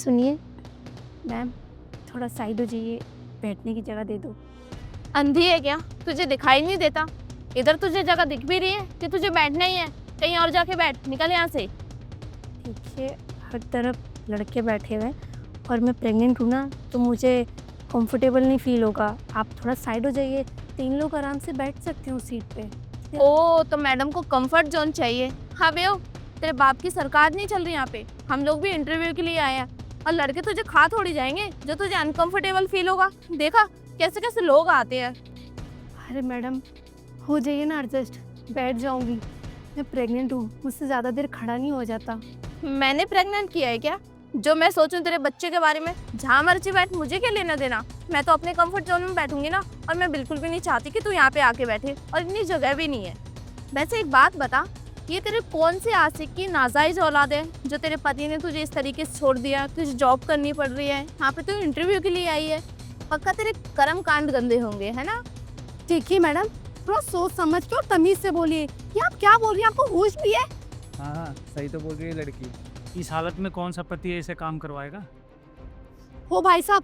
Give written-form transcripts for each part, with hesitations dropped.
सुनिए मैम, थोड़ा साइड हो जाइए, बैठने की जगह दे दो। अंधी है क्या? तुझे दिखाई नहीं देता? इधर तुझे जगह दिख भी रही है कि तुझे बैठना ही है? कहीं और जाके बैठ, निकल यहाँ से। देखिए, हर तरफ लड़के बैठे हुए हैं और मैं प्रेग्नेंट हूँ ना, तो मुझे कंफर्टेबल नहीं फील होगा। आप थोड़ा साइड हो जाइए, 3 लोग आराम से बैठ सकते हो सीट पे। ओ, तो मैडम को कंफर्ट जोन चाहिए। हाँ बेओ, तेरे बाप की सरकार नहीं चल रही यहाँ पे। हम लोग भी इंटरव्यू के लिए आए हैं और लड़के तुझे खा थोड़ी जाएंगे जो तुझे अनकंफर्टेबल फील होगा। देखा कैसे कैसे लोग आते हैं। अरे मैडम, हो जाइए ना एडजस्ट, बैठ जाऊँगी। मैं प्रेग्नेंट हूँ, मुझसे ज़्यादा देर खड़ा नहीं हो जाता। मैंने प्रेग्नेंट किया है क्या? जो मैं सोचूं तेरे बच्चे के बारे में? जहाँ मर्जी बैठ, मुझे क्या लेना देना। मैं तो अपने कंफर्ट जोन में बैठूंगी ना, और मैं बिल्कुल भी नहीं चाहती कि तू यहाँ पे आके बैठे, और इतनी जगह भी नहीं है। वैसे एक बात बता, ये तेरे कौन से आशिक की नाजायज औलाद है जो तेरे पति ने तुझे इस तरीके से छोड़ दिया? तुझे जॉब करनी पड़ रही है, यहाँ पे तू इंटरव्यू के लिए आई है। पक्का तेरे कर्म कांड गंदे होंगे, है ना? देखिए मैडम, थोड़ा सोच समझ के और तमीज़ से बोलिए। ये आप क्या बोल रही हैं? आपको होश भी है? हाँ, सही तो बोल रही है लड़की। इस हालत में कौन सा पति ऐसे काम करवाएगा? हो भाई साहब,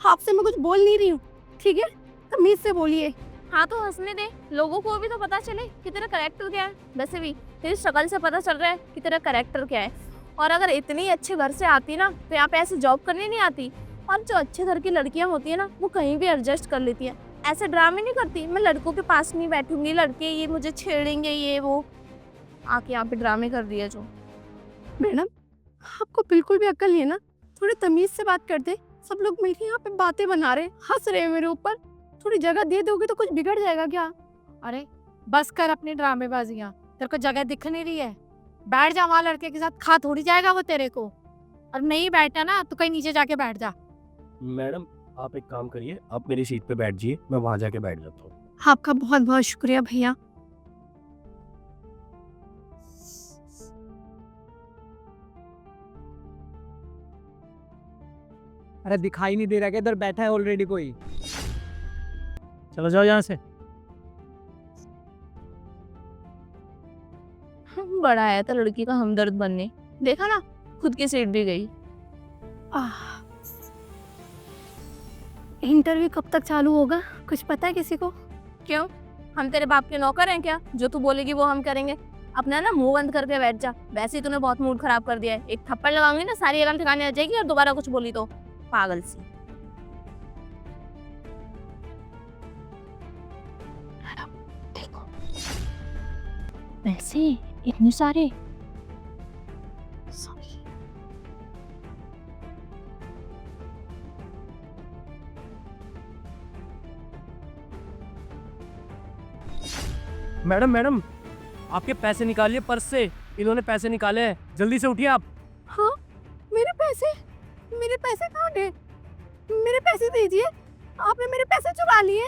आपसे मैं कुछ बोल नहीं रही हूँ, ठीक है? तमीज़ से बोलिए। हाँ तो हंसने दे, लोगों को भी तो पता चले कि तेरा कैरेक्टर क्या है। वैसे भी तेरी शक्ल से पता चल रहा है कि तेरा कैरेक्टर क्या है। और अगर इतनी अच्छे घर से आती ना, तो यहाँ पे ऐसे जॉब करने नहीं आती। और जो अच्छे घर की लड़कियाँ होती है ना, वो कहीं भी एडजस्ट कर लेती है। ऐसे ड्रामे नहीं करती, मैं लड़कों के पास नहीं बैठूंगी, लड़के ये मुझे छेड़ेंगे, ये वो। आके यहाँ पे ड्रामे कर रही है जो। मैडम, आपको बिल्कुल भी अक्ल नहीं है ना? थोड़ी तमीज़ से बात करते। सब लोग मिलके यहाँ पे बातें बना रहे, हंस रहे हैं मेरे ऊपर। थोड़ी जगह दे दोगे तो कुछ बिगड़ जाएगा क्या? अरे बस कर अपनी ड्रामेबाजियां। तेरे को जगह दिख नहीं रही है? बैठ जा वहाँ, लड़के के साथ खा थोड़ी जाएगा वो तेरे को। और नहीं बैठा ना तो कहीं नीचे जाके बैठ जा। मैडम, आप एक काम करिए, आप मेरी सीट पे बैठ जाइए, मैं वहाँ जाके बैठ जाता हूँ। आपका बहुत बहुत शुक्रिया भैया। अरे दिखाई नहीं दे रहा क्या? इधर बैठा है ऑलरेडी कोई। चलो जाओ यहाँ से। बड़ा आया था लड़की का हमदर्द बनने, देखा ना, खुद की सीट भी गई। इंटरव्यू कब तक चालू होगा, कुछ पता है किसी को? क्यों, हम तेरे बाप के नौकर हैं क्या? जो तू बोलेगी वो हम करेंगे। अपना ना मुंह बंद करके बैठ जा। वैसे ही तूने बहुत मूड खराब कर दिया है। एक थप्पड़ लगाऊंगी ना, सारी अकल ठिकाने आ जाएगी। और दोबारा कुछ बोली तो पागल सी। देखो, पैसे इतने सारे। मैडम मैडम, आपके पैसे निकालिए पर्स से, इन्होंने पैसे निकाले हैं, जल्दी से उठिए आप। हाँ, मेरे पैसे कहाँ गए? मेरे पैसे दीजिए, आपने मेरे पैसे चुरा लिए।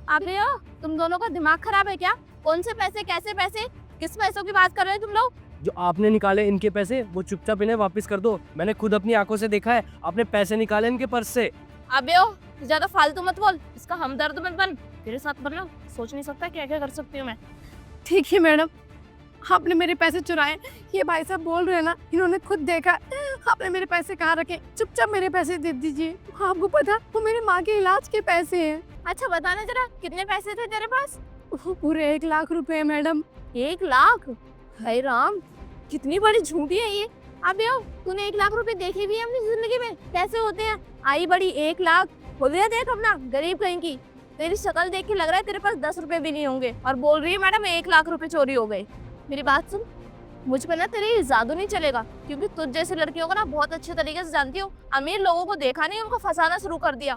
अबे ओ, तुम दोनों का दिमाग खराब है क्या? कौन से पैसे, कैसे पैसे, किस पैसों की बात कर रहे हो तुम लोग? जो आपने निकाले इनके पैसे, वो चुपचाप इन्हें वापस कर दो। मैंने खुद अपनी आंखों से देखा है, आपने पैसे निकाले इनके पर्स से। अबे ओ, ज्यादा फालतू मत बोल, इसका हमदर्द मत बन। तेरे साथ बनना सोच नहीं सकता क्या क्या कर सकती हूँ मैं। ठीक है मैडम, आपने मेरे पैसे चुराए। ये भाई साहब बोल रहे हैं ना, इन्होंने खुद देखा। आपने मेरे पैसे कहाँ रखे? चुपचाप मेरे पैसे दे दीजिए। आपको पता, वो मेरे माँ के इलाज के पैसे हैं। अच्छा बताना जरा, कितने पैसे थे तेरे पास? वो पूरे 1 लाख रुपए मैडम। 1 लाख? हाय राम, कितनी बड़ी झूठी है ये। अबे ओ, तूने 1 लाख रुपए देखे भी है अपनी जिंदगी में? कैसे होते हैं? आई बड़ी 1 लाख बोलिए। देख अपना गरीब कहीं की, तेरी शक्ल देख के लग रहा है तेरे पास 10 रुपए भी नहीं होंगे, और बोल रही है मैडम 1 लाख रुपए चोरी हो गए। मेरी बात सुन, मुझ पर ना तेरे जादू नहीं चलेगा, क्योंकि तुझ जैसे लड़कियों को ना बहुत अच्छे तरीके से जानती हूँ। अमीर लोगों को देखा नहीं, उनको फंसाना शुरू कर दिया।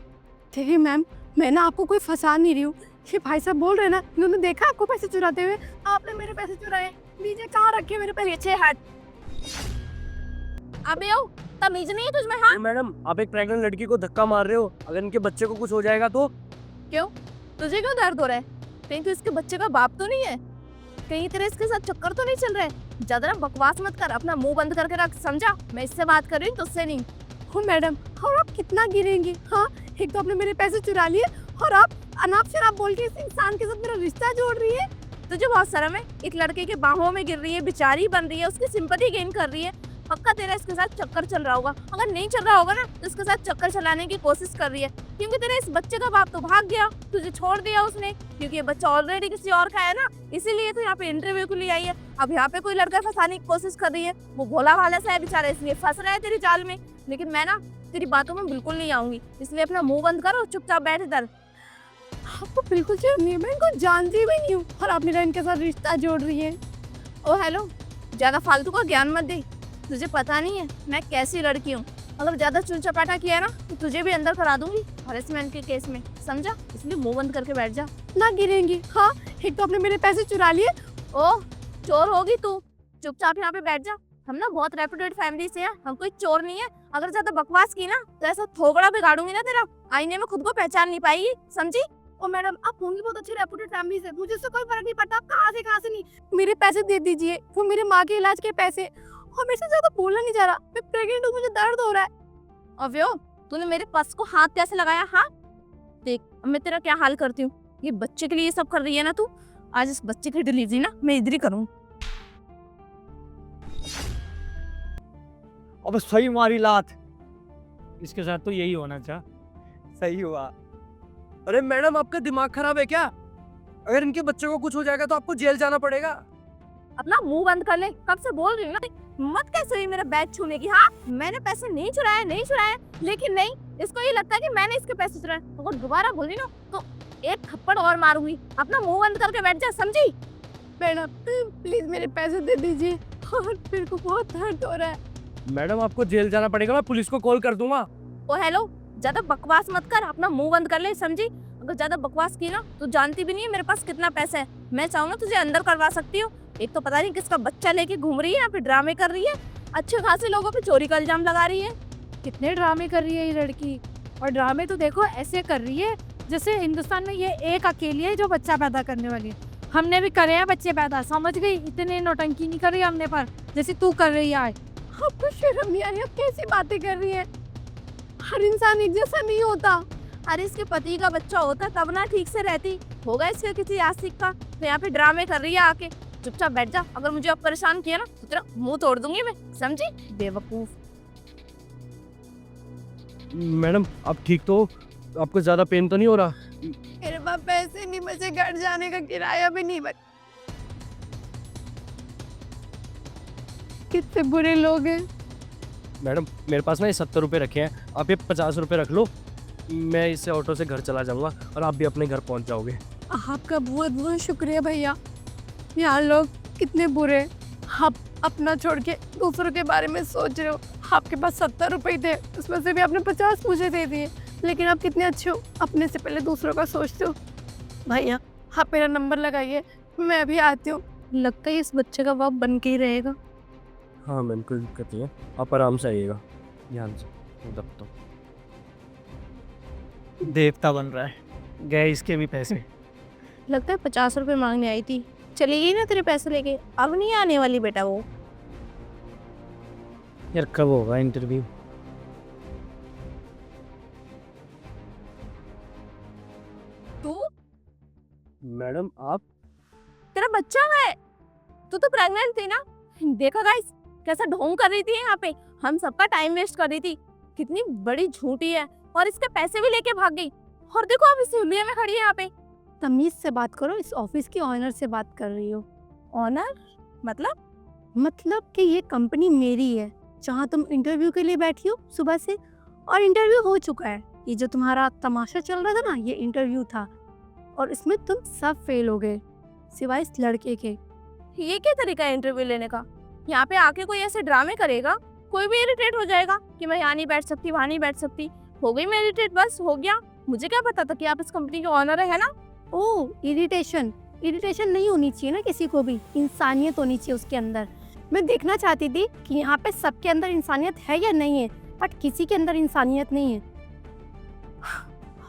देखिए मैम, मैं ना आपको कोई फंसा नहीं रही हूँ। ये भाई साहब बोल रहे हैं ना, इन्होंने देखा आपको पैसे चुराते हुए। आपने मेरे पैसे चुराए। लीजिए, कहाँ रखे मेरे पैसे? पीछे हट। अबे ओ, तमीज नहीं है तुझमें? हाँ मैडम, आप एक प्रेग्नेंट लड़की को धक्का मार रहे हो, अगर इनके बच्चे को कुछ हो जाएगा तो? क्यों, तुझे क्यों दर्द हो रहा है? कहीं तू इसके बच्चे का बाप तो नहीं है? कहीं तेरे इसके साथ चक्कर तो नहीं चल रहा है? ज्यादा ना बकवास मत कर, अपना मुंह बंद करके रख, समझा? मैं इससे बात कर रही हूँ, तुझसे नहीं। हो मैडम, और आप कितना गिरेंगी? हाँ, एक तो आपने मेरे पैसे चुरा लिए, और आप अनाप शनाप बोल के इस इंसान के साथ मेरा रिश्ता जोड़ रही है। तुझे बहुत शर्म है? एक लड़के के बाहों में गिर रही है, बेचारी बन रही है, उसकी सिंपैथी गेन कर रही है, पक्का तेरा इसके साथ चक्कर चल रहा होगा। अगर नहीं चल रहा होगा ना तो इसके साथ चक्कर चलाने की कोशिश कर रही है, क्योंकि तेरे इस बच्चे का बाप तो भाग गया, तुझे छोड़ दिया उसने, क्योंकि ये बच्चा ऑलरेडी किसी और का है ना, इसीलिए तो यहाँ पे इंटरव्यू के लिए आई है। अब यहाँ पे कोई लड़का फंसाने की कोशिश कर रही है, वो भोला भाला सा है बेचारा, इसलिए फंस रहा है तेरी जाल में। लेकिन मैं ना तेरी बातों में बिल्कुल नहीं आऊंगी, इसलिए अपना मुंह बंद कर और चुपचाप बैठ इधर। आपको बिल्कुल शर्म नहीं है, मैं इनको जानती भी नहीं हूँ और आप मेरा इनके साथ रिश्ता जोड़ रही है। ओ हेलो, ज्यादा फालतू का ज्ञान मत दे, तुझे पता नहीं है मैं कैसी लड़की हूँ। अगर ज्यादा चुलचपाटा किया ना तो तुझे भी अंदर करा दूंगी हरेसमेंट के केस में, समझा? इसलिए मुंह बंद करके बैठ जा। ना गिरेंगी। हाँ, एक तो आपने मेरे पैसे चुरा लिए। ओ चोर होगी तू, चुपचाप यहाँ पे बैठ जा। हम ना बहुत रेपुटेड फैमिली से हैं, हम कोई चोर नहीं है। अगर ज्यादा बकवास की ना तो ऐसा थोबड़ा बिगाड़ूंगी ना तेरा, आईने में खुद को पहचान नहीं पाएगी, समझी? ओ मैडम, आप होंगी बहुत अच्छे रेपुटेड फैमिली से, मुझे इससे कोई फर्क नहीं पड़ता आप कहाँ से नहीं। मेरे पैसे दे दीजिए, वो मेरे माँ के इलाज के पैसे। और मेरे से ज्यादा बोलना नहीं जा रहा, मैं प्रेग्नेंट हूँ, मुझे दर्द हो रहा है। अव्यो, तूने मेरे पर्स को हाथ कैसे लगाया? हाँ देख, अब मैं तेरा क्या हाल करती हूँ। ये बच्चे के लिए ये सब कर रही है ना तू, आज इस बच्चे की डिलीवरी ना मैं इधर ही करूँ। अब सही मारी लात, इसके साथ तो यही होना था। सही हुआ। अरे मैडम, आपका दिमाग खराब है क्या? अगर इनके बच्चे को कुछ हो जाएगा तो आपको जेल जाना पड़ेगा। अपना मुंह बंद कर ले, कब से बोल रही हूँ ना, मत कैसे हुई मेरा बैग छूने की। हाँ, मैंने पैसे नहीं चुराए, लेकिन नहीं, इसको ये लगता है कि मैंने इसके पैसे चुराए। अगर दोबारा बोली ना तो एक थप्पड़ और मारूंगी। अपना मुंह बंद करके बैठ जा, समझी? मैडम प्लीज मेरे पैसे दे दीजिए, और मेरे को बहुत दर्द हो रहा है। मैडम, आपको जेल जाना पड़ेगा, मैं पुलिस को कॉल कर दूंगा। ओ हेलो, ज्यादा बकवास मत कर, अपना मुंह बंद कर ले, समझी? अगर ज्यादा बकवास की ना तो जानती भी नहीं है मेरे पास कितना पैसा है। मैं चाहूँ ना तुझे अंदर करवा सकती हूँ। एक तो पता नहीं किसका बच्चा लेके घूम रही है, यहाँ पे ड्रामे कर रही है, अच्छे खासे लोगों पे चोरी का इल्जाम लगा रही है। कितने ड्रामे कर रही है ये लड़की, और ड्रामे तो देखो ऐसे कर रही है जैसे हिंदुस्तान में ये एक अकेली है जो बच्चा पैदा करने वाली है। हमने भी करे हैं बच्चे पैदा, समझ गई? इतने नौटंकी नहीं कर रही हमने पर जैसे तू कर रही है आज। आपको शर्म नहीं आ रही? आप कैसी बातें कर रही हैं? हर इंसान एक जैसा नहीं होता। अरे इसके पति का बच्चा होता तब ना ठीक से रहती, होगा इसके किसी आशिक का, तो यहाँ पे ड्रामे कर रही है आके। चुपचाप बैठ जा, अगर मुझे अब परेशान किया ना तो तेरा मुंह तोड़ दूंगी मैं, समझी? बेवकूफ। मैडम, आप ठीक तो हो? आपको ज्यादा पेन तो नहीं हो रहा? मेरे पास पैसे नहीं बचे, घर जाने का किराया भी नहीं बचा। कितने बुरे लोग हैं। मैडम, मेरे पास ना ये 70 रुपये रखे हैं, आप ये 50 रुपये रख लो, मैं इससे ऑटो से घर चला जाऊंगा और आप भी अपने घर पहुंच जाओगे। आपका बहुत बहुत शुक्रिया भैया। यहाँ लोग कितने बुरे, आप अपना छोड़ के दूसरों के बारे में सोच रहे हो। आपके पास 70 रुपए थे, उसमें से भी आपने 50 मुझे दे दिए, लेकिन आप कितने अच्छे हो, अपने से पहले दूसरों का सोचते हो। भैया आप मेरा नंबर लगाइए, मैं अभी आती हूँ। लगता है इस बच्चे का बाप बन के ही रहेगा। हाँ मैम, कोई दिक्कत नहीं है, आप आराम से आइएगा, ध्यान से दबता हूँ। देवता बन रहा है, गए इसके भी पैसे। लगता है 50 रुपए मांगने आई थी, चली गई ना तेरे पैसे लेके, अब नहीं आने वाली बेटा वो। यार कब होगा इंटरव्यू? तू, मैडम आप? तेरा बच्चा है, तू तो प्रेग्नेंट थी ना? देखा गाइस कैसा ढोंग कर रही थी यहाँ पे, हम सबका टाइम वेस्ट कर रही थी। कितनी बड़ी झूठी है, और इसके पैसे भी लेके भाग गई। और देखो अब इस हुलिया में खड़ी है यहाँ पे। तमीज से बात करो, इस ऑफिस की ऑनर से बात कर रही हो। ऑनर मतलब कि ये कंपनी मेरी है, जहाँ तुम इंटरव्यू के लिए बैठी हो सुबह से, और इंटरव्यू हो चुका है। ये जो तुम्हारा तमाशा चल रहा था ना, ये इंटरव्यू था, और इसमें तुम सब फेल हो गए सिवाय इस लड़के के। ये क्या तरीका है इंटरव्यू लेने का? यहाँ पे आके कोई ऐसे ड्रामे करेगा, कोई भी इरिटेट हो जाएगा कि मैं यहाँ नहीं बैठ सकती, वहाँ नहीं बैठ सकती। हो गई मैं इरिटेट, बस हो गया। मुझे क्या पता था कि आप इस कंपनी के ऑनर है ना? ओह, इरिटेशन नहीं होनी चाहिए ना किसी को भी, इंसानियत होनी चाहिए उसके अंदर। मैं देखना चाहती थी कि यहाँ पे सबके अंदर इंसानियत है या नहीं है, बट किसी के अंदर इंसानियत नहीं है।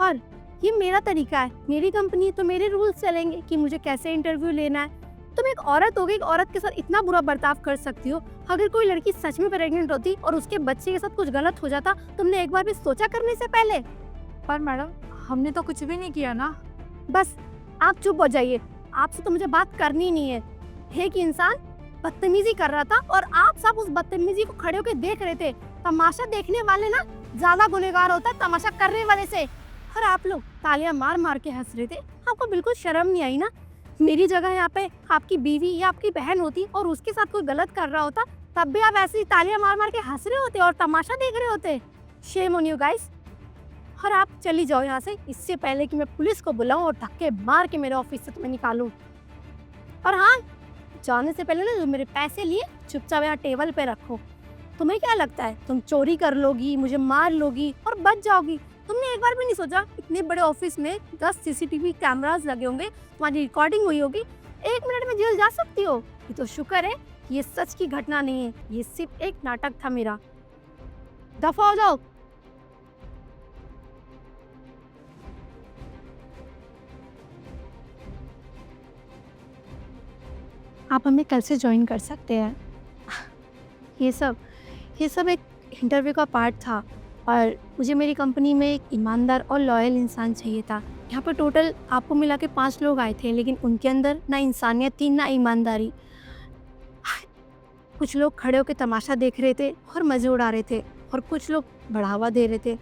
और ये मेरा तरीका है, मेरी कंपनी है तो मेरे रूल्स चलेंगे कि मुझे कैसे इंटरव्यू लेना है। तुम एक औरत हो गई, एक औरत के साथ इतना बुरा बर्ताव कर सकती हो? अगर कोई लड़की सच में प्रेग्नेंट होती और उसके बच्चे के साथ कुछ गलत हो जाता, तुमने एक बार भी सोचा करने से पहले? पर मैडम हमने तो कुछ भी नहीं किया ना। बस आप चुप हो जाइए, आपसे तो मुझे बात करनी नहीं है। एक इंसान बदतमीजी कर रहा था और आप सब उस बदतमीजी को खड़े होकर देख रहे थे। तमाशा देखने वाले ना ज्यादा गुनहगार होता है तमाशा करने वाले से। और आप लोग तालियां मार मार के हंस रहे थे, आपको बिल्कुल शर्म नहीं आई ना? मेरी जगह यहाँ पे आपकी बीवी या आपकी बहन होती और उसके साथ कोई गलत कर रहा होता, तब भी आप ऐसे ही तालियां मार मार के हंस रहे होते और तमाशा देख रहे होते। Shame on you guys. और आप चली जाओ यहाँ से, इससे पहले कि मैं पुलिस को बुलाऊं और धक्के मार के मेरे ऑफिस से तुम्हें निकालूं। और हाँ, जाने से पहले ना जो मेरे पैसे लिए चुपचाप यहाँ टेबल पे रखो। तुम्हें क्या लगता है तुम चोरी कर लोगी, मुझे मार लोगी और बच जाओगी? तुमने एक बार भी नहीं सोचा इतने बड़े ऑफिस में 10 सीसीटीवी कैमरास लगे होंगे, तुम्हारी रिकॉर्डिंग हुई होगी, 1 मिनट में जेल जा सकती हो? ये तो शुक्र है ये सच की घटना नहीं है, ये सिर्फ एक नाटक था मेरा। दफा हो जाओ। आप हमें कल से ज्वाइन कर सकते हैं। ये सब एक इंटरव्यू का पार्ट था और मुझे मेरी कंपनी में एक ईमानदार और लॉयल इंसान चाहिए था। यहाँ पर टोटल आपको मिला के 5 लोग आए थे, लेकिन उनके अंदर ना इंसानियत थी ना ईमानदारी। कुछ लोग खड़े होकर तमाशा देख रहे थे और मज़े उड़ा रहे थे और कुछ लोग बढ़ावा दे रहे थे।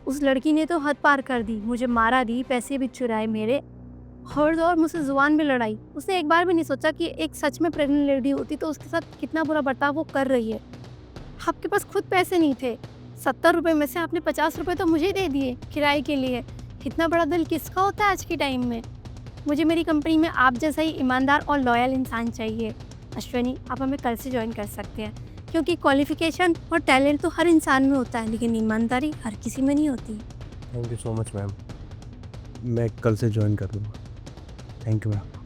उस लड़की ने तो हद पार कर दी, मुझे मारा दी, पैसे भी चुराए मेरे और मुझसे जुबान भी लड़ाई। उसने एक बार भी नहीं सोचा कि एक सच में प्रेग्नेंट लेडी होती तो उसके साथ कितना बुरा बर्ताव वो कर रही है। आपके पास खुद पैसे नहीं थे, 70 रुपये में से आपने 50 रुपये तो मुझे दे दिए किराए के लिए। इतना बड़ा दिल किसका होता है आज के टाइम में? मुझे मेरी कंपनी में आप जैसा ही ईमानदार और लॉयल इंसान चाहिए। अश्विनी, आप हमें कल से ज्वाइन कर सकते हैं, क्योंकि क्वालिफिकेशन और टैलेंट तो हर इंसान में होता है, लेकिन ईमानदारी हर किसी में नहीं होती। Thank you so much ma'am. मैं कल से ज्वाइन कर दूँगा। Thank you ma'am.